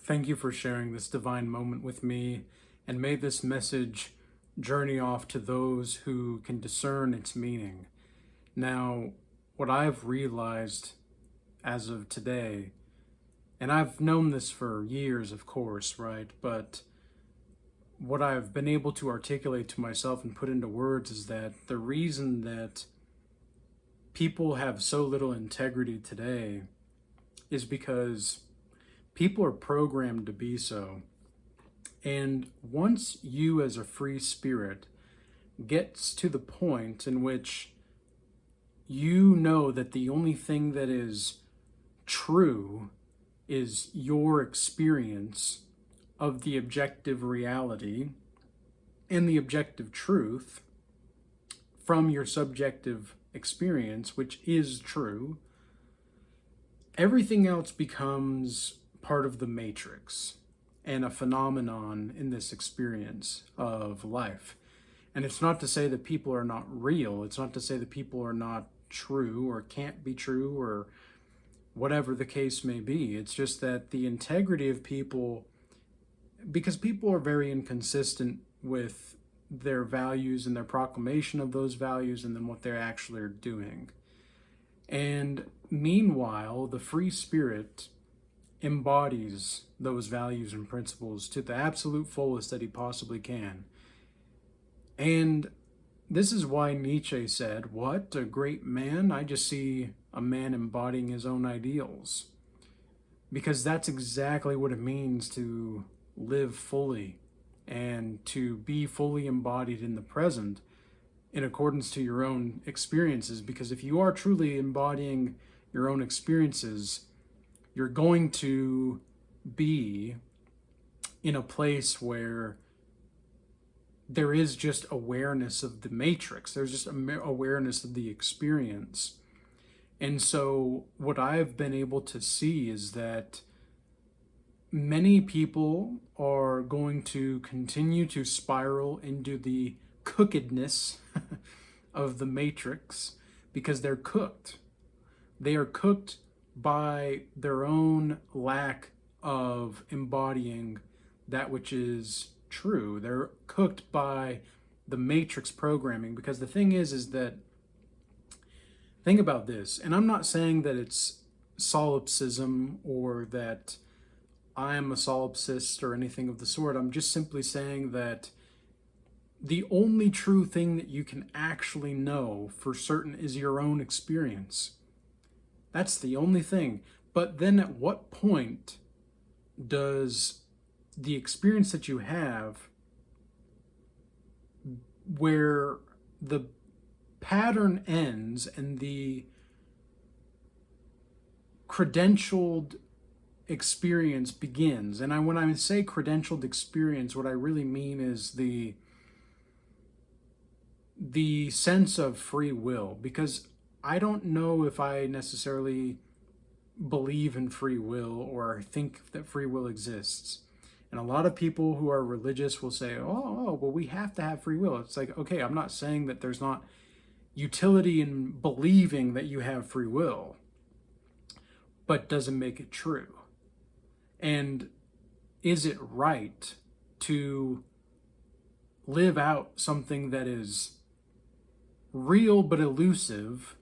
Thank you for sharing this divine moment with me, and may this message journey off to those who can discern its meaning. Now, what I've realized as of today, and I've known this for years, of course, right? But what I've been able to articulate to myself and put into words is that the reason that people have so little integrity today is because people are programmed to be so. And once you, as a free spirit, gets to the point in which you know that the only thing that is true is your experience of the objective reality and the objective truth from your subjective experience, which is true, everything else becomes part of the matrix and a phenomenon in this experience of life. And it's not to say that people are not real. It's not to say that people are not true or can't be true or whatever the case may be. It's just that the integrity of people, because people are very inconsistent with their values and their proclamation of those values and then what they actually are doing. And meanwhile, the free spirit embodies those values and principles to the absolute fullest that he possibly can. And this is why Nietzsche said, "What, a great man? I just see a man embodying his own ideals." Because that's exactly what it means to live fully and to be fully embodied in the present in accordance to your own experiences. Because if you are truly embodying your own experiences, you're going to be in a place where there is just awareness of the matrix. There's just awareness of the experience. And so what I've been able to see is that many people are going to continue to spiral into the cookedness of the matrix because they're cooked. They are cooked by their own lack of embodying that which is true. They're cooked by the matrix programming, because the thing is that, think about this, and I'm not saying that it's solipsism or that I'm a solipsist or anything of the sort. I'm just simply saying that the only true thing that you can actually know for certain is your own experience. That's the only thing. But then at what point does the experience that you have, where the pattern ends and the credentialed experience begins? And when I say credentialed experience, what I really mean is the sense of free will, because I don't know if I necessarily believe in free will or think that free will exists. And a lot of people who are religious will say, well, we have to have free will. It's like, okay, I'm not saying that there's not utility in believing that you have free will, but doesn't make it true. And is it right to live out something that is real but elusive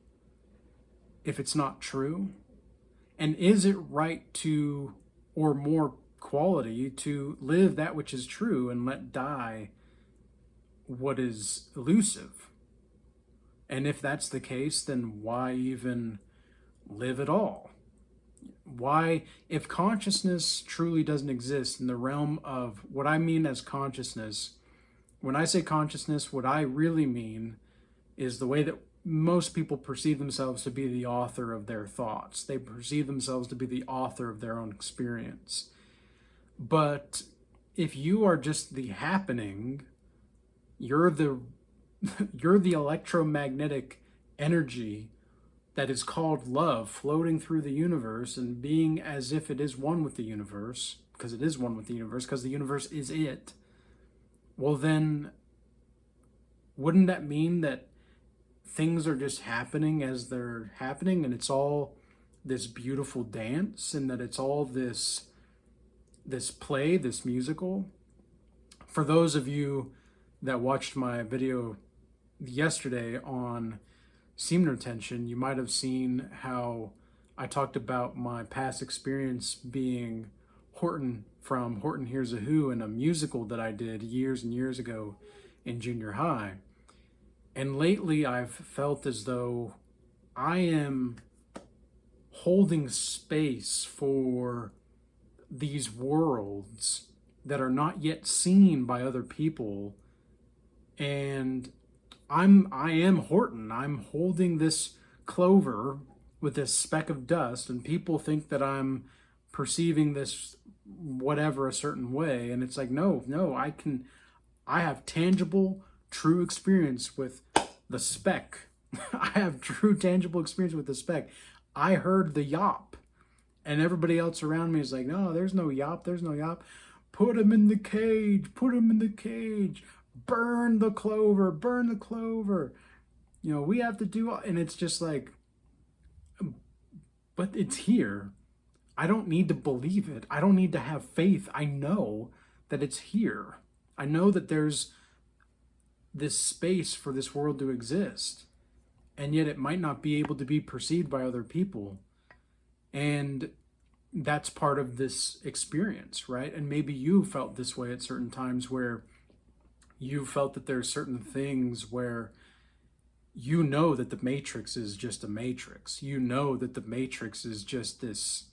if it's not true? And is it right to, or more quality, to live that which is true and let die what is elusive? And if that's the case, then why even live at all? Why, if consciousness truly doesn't exist in the realm of what I mean as consciousness, when I say consciousness, what I really mean is the way that most people perceive themselves to be the author of their thoughts. They perceive themselves to be the author of their own experience. But if you are just the happening, you're the electromagnetic energy that is called love, floating through the universe and being as if it is one with the universe, because it is one with the universe, because the universe is it. Well, then, wouldn't that mean that things are just happening as they're happening, and it's all this beautiful dance, and that it's all this this play, this musical. For those of you that watched my video yesterday on semen retention, you might have seen how I talked about my past experience being Horton from Horton Hears a Who in a musical that I did years and years ago in junior high. And lately I've felt as though I am holding space for these worlds that are not yet seen by other people. And I am Horton. I'm holding this clover with this speck of dust, and people think that I'm perceiving this whatever a certain way. And it's like, no, I have tangible, true experience with the speck. I have true, tangible experience with the speck. I heard the yop, and everybody else around me is like, no, there's no yop, there's no yop. Put him in the cage, put him in the cage. Burn the clover, burn the clover. You know, we have to do, and it's just like, but it's here. I don't need to believe it. I don't need to have faith. I know that it's here. I know that there's this space for this world to exist. And yet it might not be able to be perceived by other people. And that's part of this experience, right? And maybe you felt this way at certain times where you felt that there's certain things where you know that the matrix is just a matrix. You know that the matrix is just this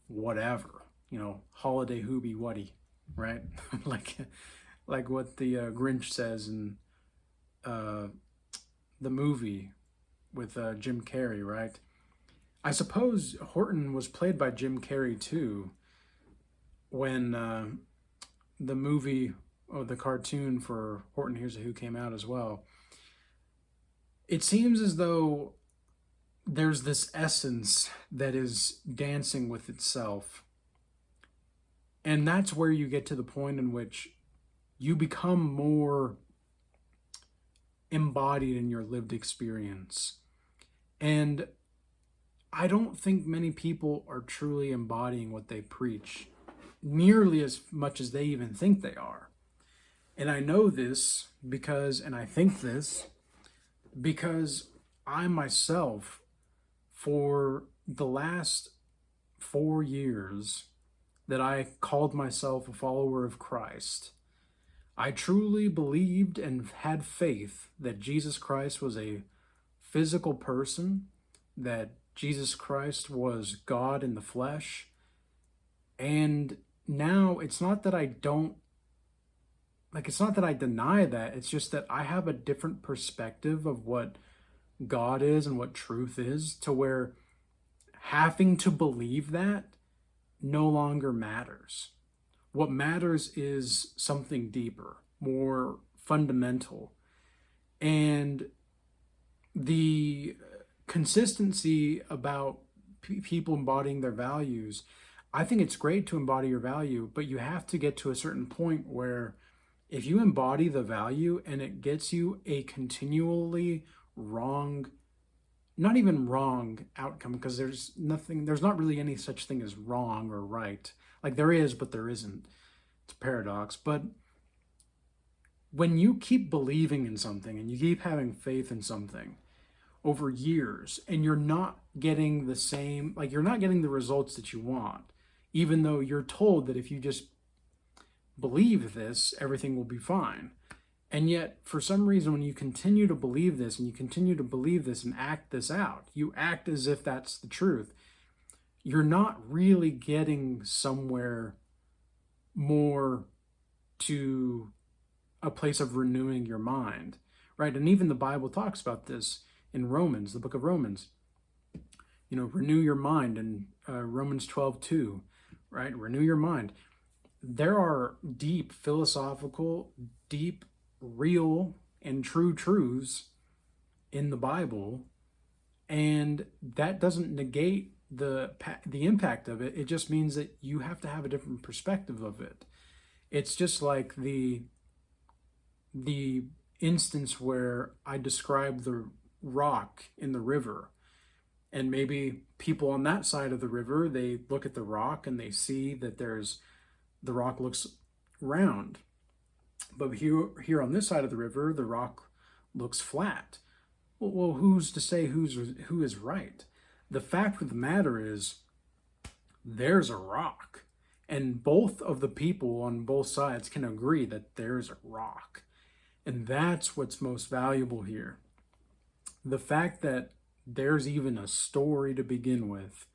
whatever, you know, holiday hoobie wuddy, right? like what the Grinch says in the movie with Jim Carrey, right? I suppose Horton was played by Jim Carrey too when the movie or the cartoon for Horton Hears a Who came out as well. It seems as though there's this essence that is dancing with itself. And that's where you get to the point in which you become more embodied in your lived experience. And I don't think many people are truly embodying what they preach, nearly as much as they even think they are. And I know this because, and I think this, because I myself, for the last 4 years that I called myself a follower of Christ, I truly believed and had faith that Jesus Christ was a physical person, that Jesus Christ was God in the flesh. And now it's not that I don't, it's not that I deny that, it's just that I have a different perspective of what God is and what truth is, to where having to believe that no longer matters. What matters is something deeper, more fundamental. And the consistency about people embodying their values, I think it's great to embody your value, but you have to get to a certain point where if you embody the value and it gets you a continually wrong, not even wrong outcome, because there's not really any such thing as wrong or right. Like there is, but there isn't. It's a paradox. But when you keep believing in something and you keep having faith in something over years, and you're not getting the same, you're not getting the results that you want, even though you're told that if you just believe this, everything will be fine. And yet, for some reason, when you continue to believe this and you continue to believe this and act this out, you act as if that's the truth, you're not really getting somewhere more to a place of renewing your mind, right? And even the Bible talks about this in Romans, the book of Romans. You know, renew your mind in Romans 12:2, right? Renew your mind. There are deep philosophical, deep, real, and true truths in the Bible, and that doesn't negate the impact of it. It just means that you have to have a different perspective of it. It's just like the instance where I described the rock in the river, and maybe people on that side of the river, they look at the rock and they see that there's the rock looks round. But here on this side of the river, the rock looks flat. Well, who's to say who is right? The fact of the matter is, there's a rock, and both of the people on both sides can agree that there's a rock, and that's what's most valuable here. The fact that there's even a story to begin with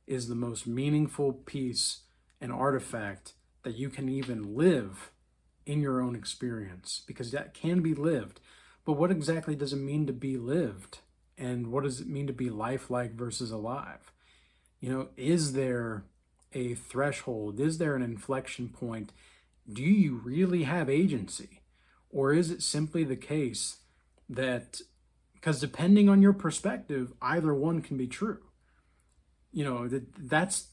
is the most meaningful piece and artifact that you can even live in your own experience, because that can be lived. But what exactly does it mean to be lived? And what does it mean to be lifelike versus alive? Is there a threshold? Is there an inflection point? Do you really have agency? Or is it simply the case that, because depending on your perspective, either one can be true. That's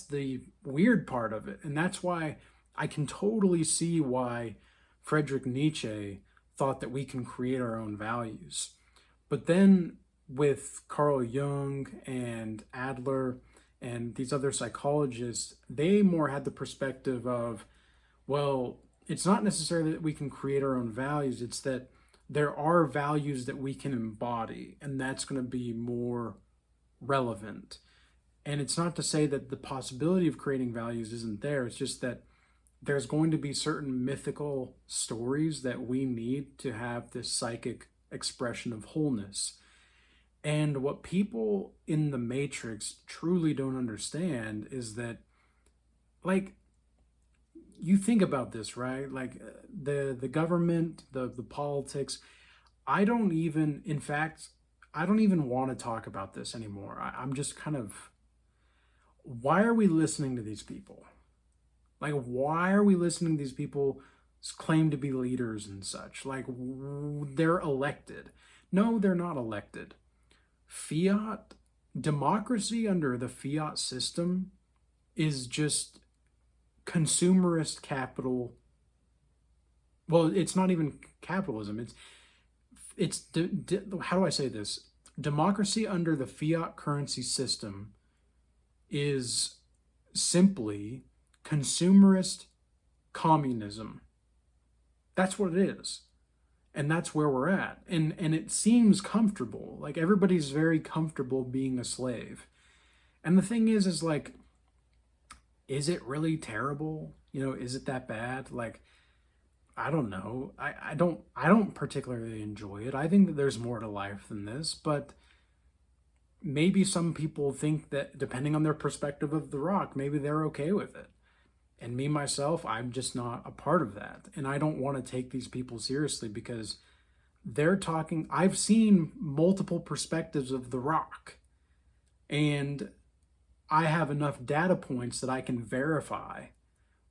the weird part of it. And that's why I can totally see why Friedrich Nietzsche thought that we can create our own values. But then with Carl Jung and Adler and these other psychologists, they more had the perspective of, well, it's not necessarily that we can create our own values, it's that there are values that we can embody, and that's going to be more relevant. And it's not to say that the possibility of creating values isn't there, it's just that there's going to be certain mythical stories that we need to have this psychic expression of wholeness. And what people in the Matrix truly don't understand is that, like, you think about this, right? Like the government, the politics. I don't even want to talk about this anymore. I'm just kind of, why are we listening to these people? Like, why are we listening to these people claim to be leaders and such? Like, they're elected. No, they're not elected. Fiat, democracy under the fiat system is just consumerist capital. Well, it's not even capitalism. It's how do I say this? Democracy under the fiat currency system is simply consumerist communism. That's what it is. And that's where we're at. And it seems comfortable. Like, everybody's very comfortable being a slave. And the thing is like, is it really terrible? Is it that bad? Like, I don't know. I don't particularly enjoy it. I think that there's more to life than this, but maybe some people think that, depending on their perspective of the rock, maybe they're okay with it. And me, myself, I'm just not a part of that. And I don't want to take these people seriously because they're talking. I've seen multiple perspectives of the rock. And I have enough data points that I can verify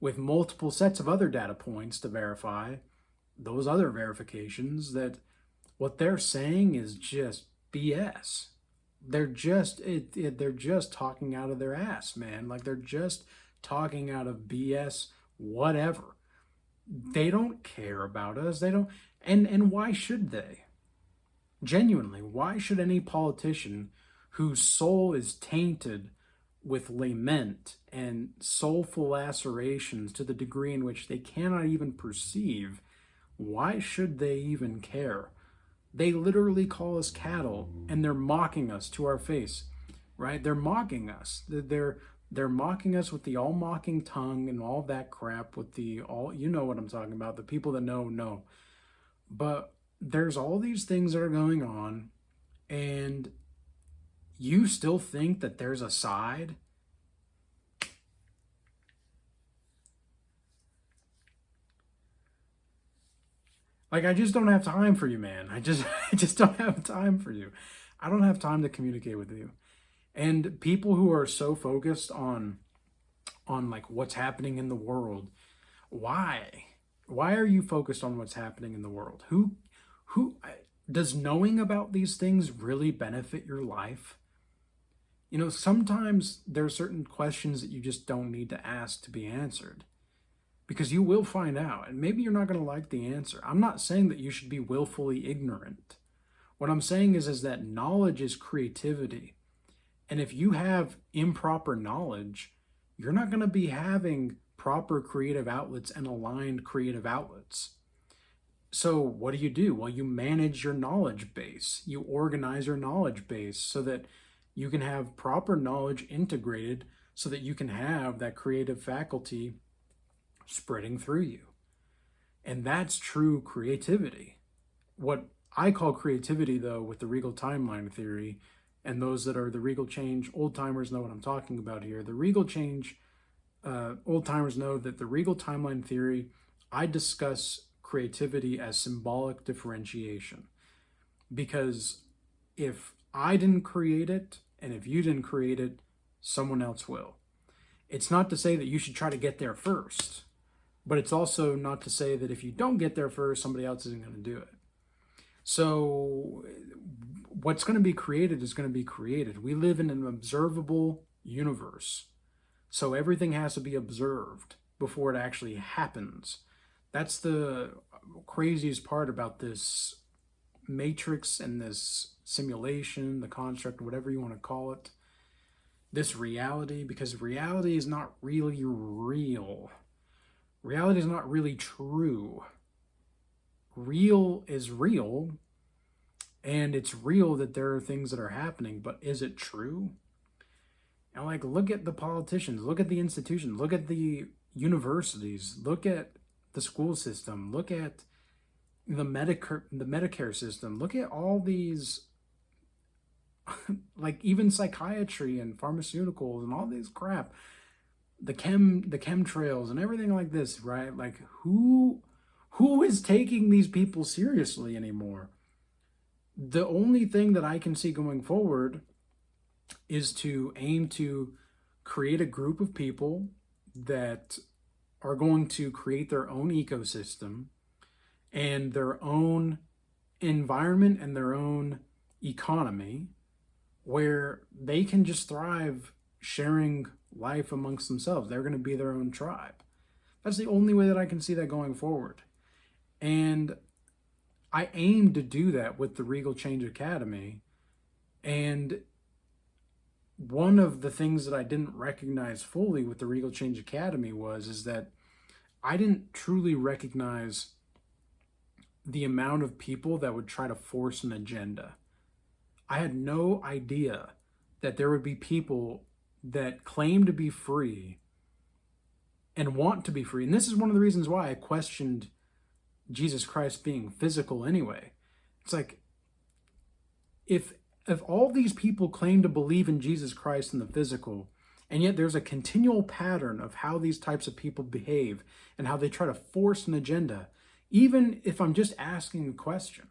with multiple sets of other data points to verify those other verifications that what they're saying is just BS. They're just talking out of their ass, man. Like, they're just talking out of BS, whatever. They don't care about us. They don't, and why should they? Genuinely, why should any politician whose soul is tainted with lament and soulful lacerations to the degree in which they cannot even perceive, why should they even care? They literally call us cattle, and they're mocking us to our face, right? They're mocking us. They're mocking us with the all-mocking tongue and all that crap with the all, you know what I'm talking about. The people that know. But there's all these things that are going on, and you still think that there's a side? Like, I just don't have time for you, man. I just don't have time for you. I don't have time to communicate with you. And people who are so focused on like what's happening in the world, why are you focused on what's happening in the world? Who does knowing about these things really benefit your life? Sometimes there are certain questions that you just don't need to ask to be answered, because you will find out, and maybe you're not going to like the answer. I'm not saying that you should be willfully ignorant. What I'm saying is that knowledge is creativity. And if you have improper knowledge, you're not going to be having proper creative outlets and aligned creative outlets. So what do? Well, you manage your knowledge base. You organize your knowledge base so that you can have proper knowledge integrated so that you can have that creative faculty spreading through you. And that's true creativity. What I call creativity, though, with the Regal timeline theory, and those that are the Regal change, old timers know what I'm talking about here. The Regal change, old timers know that the Regal timeline theory, I discuss creativity as symbolic differentiation. Because if I didn't create it, and if you didn't create it, someone else will. It's not to say that you should try to get there first, but it's also not to say that if you don't get there first, somebody else isn't going to do it. So what's going to be created is going to be created. We live in an observable universe. So everything has to be observed before it actually happens. That's the craziest part about this matrix and this simulation, the construct, whatever you want to call it. This reality, because reality is not really real. Reality is not really true. Real is real, and it's real that there are things that are happening, but is it true? And like, look at the politicians, look at the institutions, look at the universities, look at the school system, look at the Medicare system, look at all these, like even psychiatry and pharmaceuticals and all this crap, the chemtrails and everything like this, right? Like who is taking these people seriously anymore? The only thing that I can see going forward is to aim to create a group of people that are going to create their own ecosystem and their own environment and their own economy where they can just thrive sharing life amongst themselves. They're going to be their own tribe. That's the only way that I can see that going forward. And I aim to do that with the Regal Change Academy. And one of the things that I didn't recognize fully with the Regal Change Academy is that I didn't truly recognize the amount of people that would try to force an agenda. I had no idea that there would be people that claim to be free and want to be free. And this is one of the reasons why I questioned Jesus Christ being physical anyway. It's like, if all these people claim to believe in Jesus Christ in the physical, and yet there's a continual pattern of how these types of people behave and how they try to force an agenda, even if I'm just asking a question,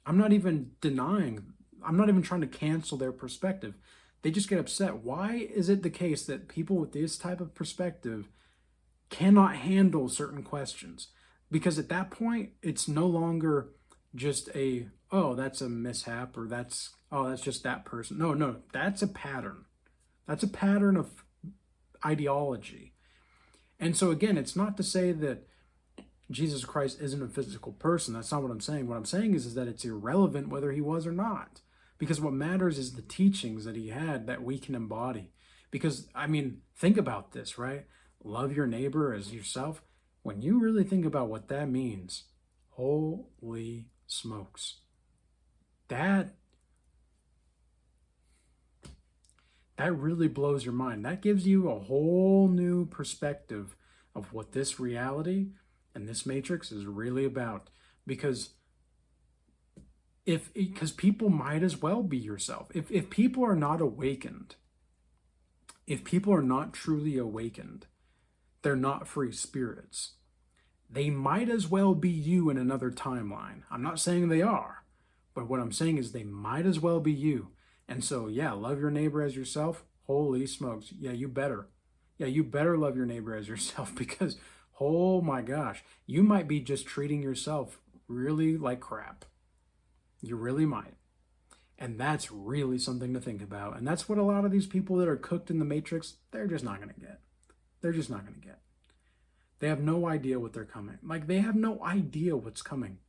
I'm not even denying, I'm not even trying to cancel their perspective. They just get upset. Why is it the case that people with this type of perspective cannot handle certain questions? Because at that point, it's no longer just oh, that's a mishap, or that's just that person. No, that's a pattern. That's a pattern of ideology. And so again, it's not to say that Jesus Christ isn't a physical person. That's not what I'm saying. What I'm saying is that it's irrelevant whether he was or not. Because what matters is the teachings that he had that we can embody. Because, I mean, think about this, right? Love your neighbor as yourself. When you really think about what that means, holy smokes. That really blows your mind. That gives you a whole new perspective of what this reality and this matrix is really about. Because people might as well be yourself. If people are not awakened, if people are not truly awakened, they're not free spirits. They might as well be you in another timeline. I'm not saying they are, but what I'm saying is they might as well be you. And so, yeah, love your neighbor as yourself. Holy smokes. Yeah, you better. Yeah, you better love your neighbor as yourself, because, oh my gosh, you might be just treating yourself really like crap. You really might. And that's really something to think about. And that's what a lot of these people that are cooked in the matrix, they're just not going to get. They're just not going to get. They have no idea what they're coming. Like, they have no idea what's coming.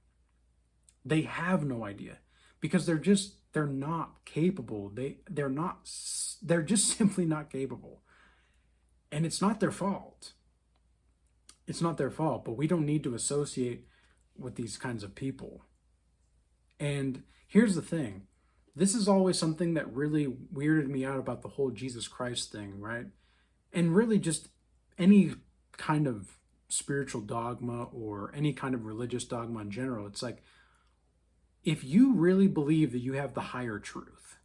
They have no idea, because they're not capable. They're just simply not capable. And it's not their fault. It's not their fault, but we don't need to associate with these kinds of people. And here's the thing. This is always something that really weirded me out about the whole Jesus Christ thing, right? And really just any kind of spiritual dogma or any kind of religious dogma in general. It's like, if you really believe that you have the higher truth,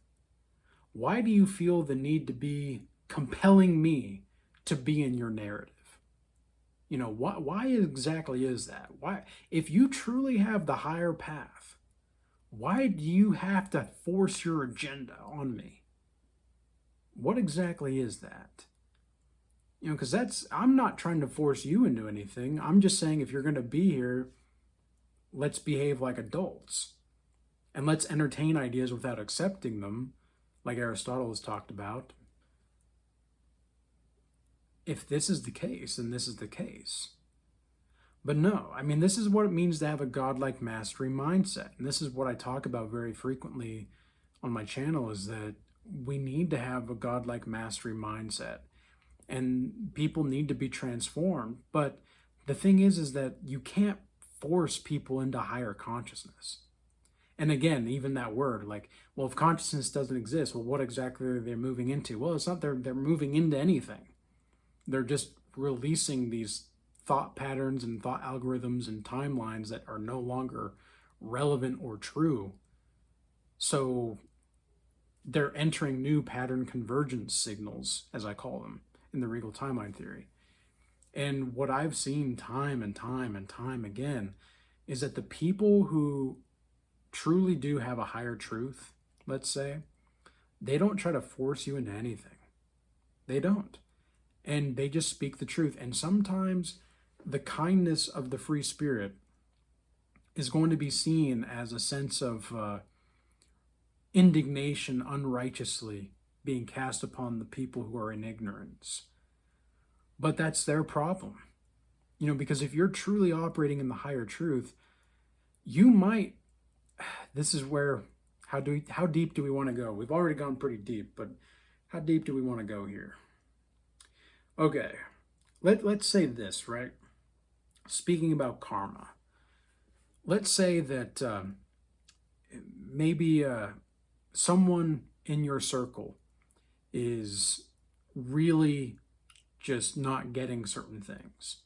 why do you feel the need to be compelling me to be in your narrative? You know, why exactly is that? Why, if you truly have the higher path, why do you have to force your agenda on me? What exactly is that? You know, because I'm not trying to force you into anything. I'm just saying, if you're going to be here, let's behave like adults. And let's entertain ideas without accepting them, like Aristotle has talked about. If this is the case, then this is the case. But no, I mean, this is what it means to have a godlike mastery mindset. And this is what I talk about very frequently on my channel, is that we need to have a godlike mastery mindset. And people need to be transformed. But the thing is that you can't force people into higher consciousness. And again, even that word, like, well, if consciousness doesn't exist, well, what exactly are they moving into? Well, it's not they're moving into anything. They're just releasing these thought patterns and thought algorithms and timelines that are no longer relevant or true. So they're entering new pattern convergence signals, as I call them, in the Regal timeline theory. And what I've seen time and time and time again is that the people who truly do have a higher truth, let's say, they don't try to force you into anything. They don't. And they just speak the truth. And sometimes the kindness of the free spirit is going to be seen as a sense of indignation unrighteously being cast upon the people who are in ignorance. But that's their problem. You know, because if you're truly operating in the higher truth, you might, this is where, how deep do we want to go? We've already gone pretty deep, but how deep do we want to go here? Okay, let's say this, right? Speaking about karma, let's say that maybe someone in your circle is really just not getting certain things.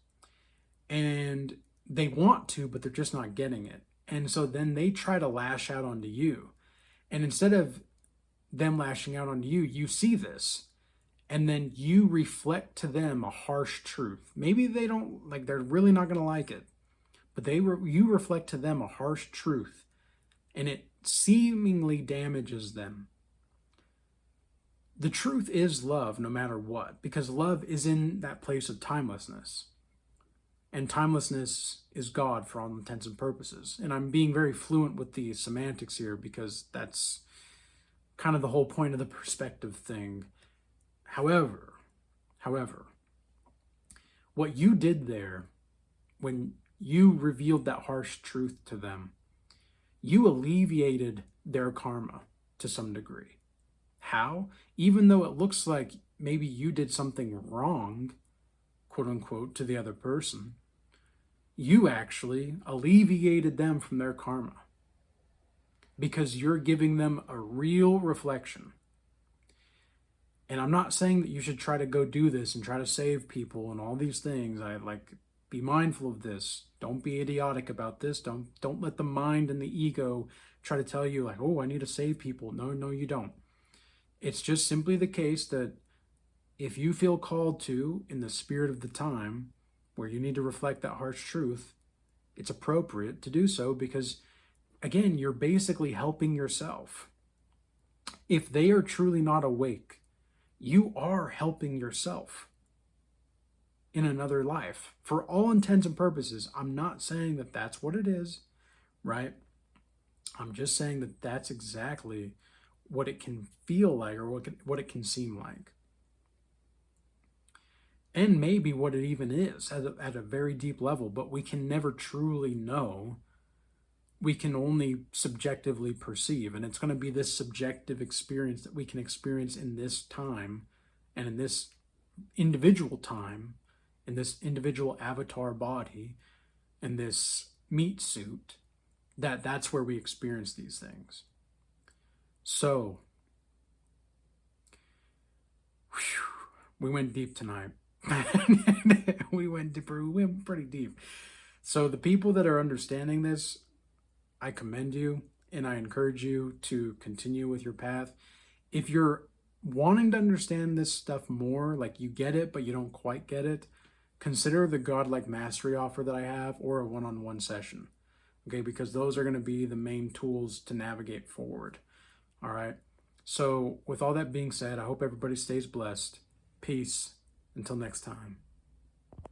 And they want to, but they're just not getting it. And so then they try to lash out onto you. And instead of them lashing out onto you, you see this. And then you reflect to them a harsh truth. Maybe they don't, like, they're really not going to like it. But you reflect to them a harsh truth. And it seemingly damages them. The truth is love, no matter what. Because love is in that place of timelessness. And timelessness is God for all intents and purposes. And I'm being very fluent with the semantics here because that's kind of the whole point of the perspective thing. However, what you did there when you revealed that harsh truth to them, you alleviated their karma to some degree. How? Even though it looks like maybe you did something wrong, quote unquote, to the other person, you actually alleviated them from their karma because you're giving them a real reflection. And I'm not saying that you should try to go do this and try to save people and all these things. Be mindful of this. Don't be idiotic about this. Don't let the mind and the ego try to tell you, like, oh, I need to save people. No, you don't. It's just simply the case that if you feel called to, in the spirit of the time, where you need to reflect that harsh truth, it's appropriate to do so because, again, you're basically helping yourself. If they are truly not awake, you are helping yourself in another life. For all intents and purposes, I'm not saying that that's what it is, right? I'm just saying that that's exactly what it can feel like or what it can seem like. And maybe what it even is at a very deep level, but we can never truly know. We can only subjectively perceive, and it's going to be this subjective experience that we can experience in this time and in this individual time in this individual avatar body, in this meat suit, that's where we experience these things. So, we went deep tonight. we went pretty deep. So the people that are understanding this, I commend you and I encourage you to continue with your path. If you're wanting to understand this stuff more, like you get it, but you don't quite get it, consider the Godlike Mastery offer that I have or a one-on-one session. Okay, because those are going to be the main tools to navigate forward. All right. So with all that being said, I hope everybody stays blessed. Peace. Until next time.